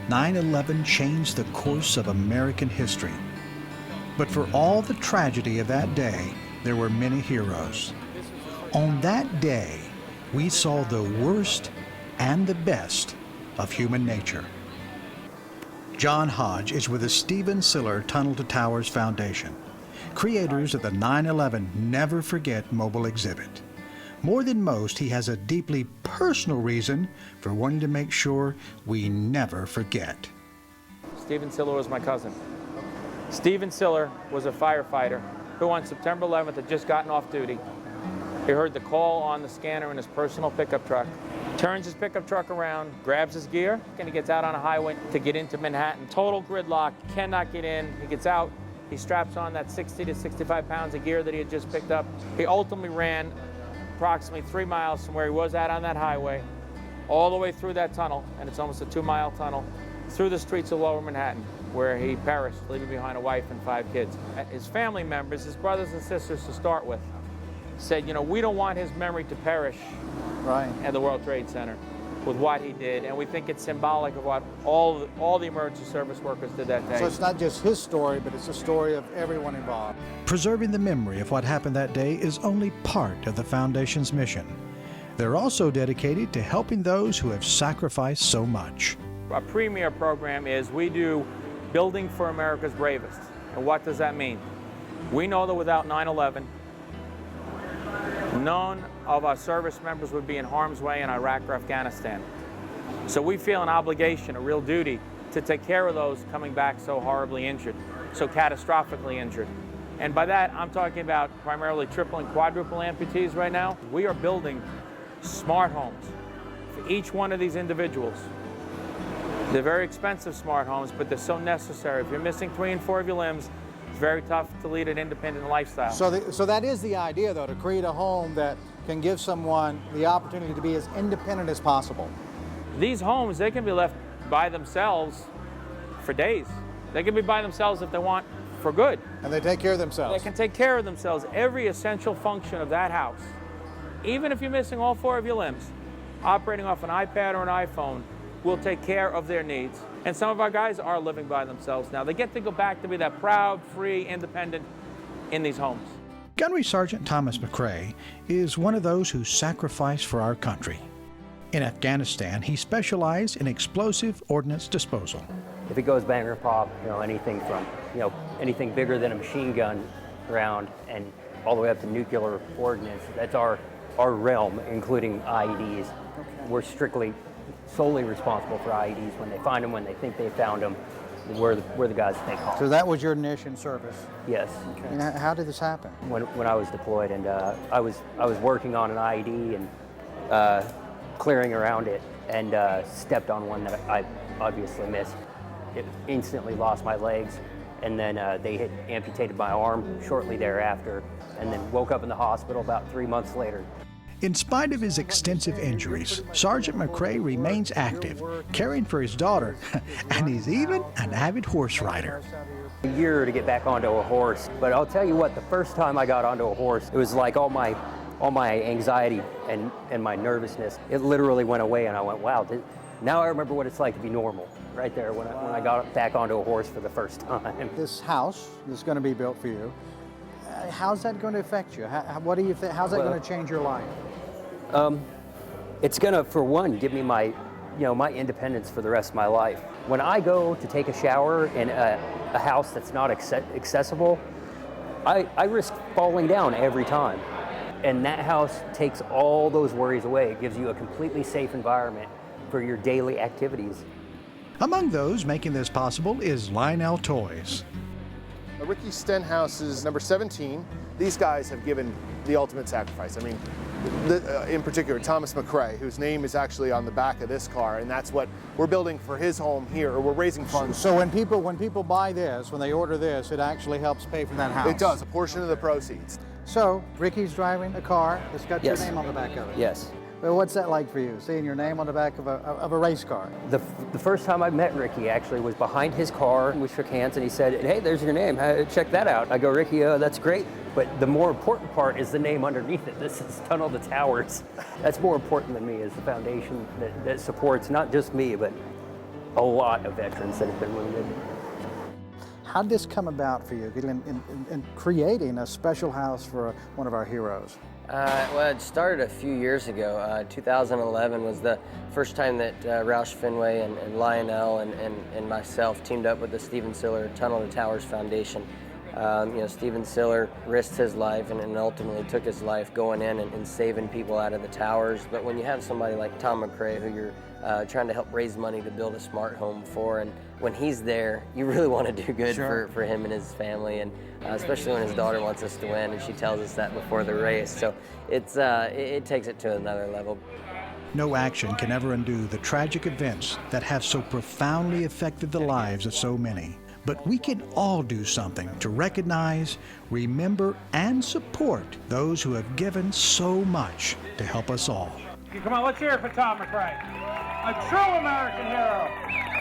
9/11 changed the course of American history. But for all the tragedy of that day, there were many heroes. On that day, we saw the worst and the best of human nature. John Hodge is with the Stephen Siller Tunnel to Towers Foundation, creators of the 9/11 Never Forget mobile exhibit. More than most, he has a deeply personal reason for wanting to make sure we never forget. Stephen Siller was my cousin. Stephen Siller was a firefighter who on September 11th had just gotten off duty. He heard the call on the scanner in his personal pickup truck, turns his pickup truck around, grabs his gear, and he gets out on a highway to get into Manhattan. Total gridlock, cannot get in. He gets out, he straps on that 60 to 65 pounds of gear that he had just picked up. He ultimately ran approximately 3 miles from where he was at on that highway, all the way through that tunnel, and it's almost a 2-mile tunnel, through the streets of Lower Manhattan, where he perished, leaving behind a wife and 5 kids. His family members, his brothers and sisters to start with, said, you know, we don't want his memory to perish at the World Trade Center with what he did, and we think it's symbolic of what all the emergency service workers did that day. So it's not just his story, but it's the story of everyone involved. Preserving the memory of what happened that day is only part of the Foundation's mission. They're also dedicated to helping those who have sacrificed so much. Our premier program is we do Building for America's Bravest. And what does that mean? We know that without 9/11, none of our service members would be in harm's way in Iraq or Afghanistan. So we feel an obligation, a real duty, to take care of those coming back so horribly injured, so catastrophically injured. And by that, I'm talking about primarily triple and quadruple amputees right now. We are building smart homes for each one of these individuals. They're very expensive smart homes, but they're so necessary. If you're missing 3 and 4 of your limbs, it's very tough to lead an independent lifestyle. So that is the idea, though, to create a home that can give someone the opportunity to be as independent as possible. These homes, they can be left by themselves for days. They can be by themselves if they want for good. And they take care of themselves. They can take care of themselves. Every essential function of that house, even if you're missing all 4 of your limbs, operating off an iPad or an iPhone, will take care of their needs. And some of our guys are living by themselves now. They get to go back to be that proud, free, independent in these homes. Gunnery Sergeant Thomas McRae is one of those who sacrificed for our country. In Afghanistan, he specialized in explosive ordnance disposal. If it goes bang or pop, anything from, anything bigger than a machine gun round and all the way up to nuclear ordnance, that's our realm, including IEDs. Okay. We're solely responsible for IEDs. When they find them, when they think they found them, we're the guys that they call. So that was your niche in service? Yes. Okay. And how did this happen? When I was deployed, and I was working on an IED and clearing around it, and stepped on one that I obviously missed. It instantly lost my legs, and then they had amputated my arm shortly thereafter, and then woke up in the hospital about 3 months later. In spite of his extensive injuries, Sergeant McRae remains active, caring for his daughter, and he's even an avid horse rider. A year to get back onto a horse, but I'll tell you what, the first time I got onto a horse, it was like all my anxiety and my nervousness, it literally went away, and I went, wow, now I remember what it's like to be normal, right there when I got back onto a horse for the first time. This house is going to be built for you. How's that going to affect you? What do you think? How's that going to change your life? It's going to, for one, give me my independence for the rest of my life. When I go to take a shower in a house that's not accessible, I risk falling down every time. And that house takes all those worries away. It gives you a completely safe environment for your daily activities. Among those making this possible is Lionel Toys. Ricky Stenhouse is number 17. These guys have given the ultimate sacrifice. I mean, in particular, Thomas McRae, whose name is actually on the back of this car, and that's what we're building for his home here, or we're raising funds. So when people buy this, when they order this, it actually helps pay for that house? It does, a portion of the proceeds. So, Ricky's driving a car that's got Yes. your name on the back of it? Yes. Well, what's that like for you, seeing your name on the back of a race car? The first time I met Ricky actually was behind his car. We shook hands and he said, hey, there's your name, check that out. I go, Ricky, that's great. But the more important part is the name underneath it. This is Tunnel to Towers. That's more important than me, is the foundation that supports not just me, but a lot of veterans that have been wounded. How did this come about for you in creating a special house for one of our heroes? Well, it started a few years ago. 2011 was the first time that Roush Fenway and Lionel and myself teamed up with the Stephen Siller Tunnel to Towers Foundation. Stephen Siller risked his life and ultimately took his life going in and saving people out of the towers. But when you have somebody like Tom McRae, who you're trying to help raise money to build a smart home for, and when he's there, you really want to do good for him and his family, and especially when his daughter wants us to win, and she tells us that before the race. So it takes it to another level. No action can ever undo the tragic events that have so profoundly affected the lives of so many. But we can all do something to recognize, remember, and support those who have given so much to help us all. Come on, let's hear it for Tom McRae, a true American hero.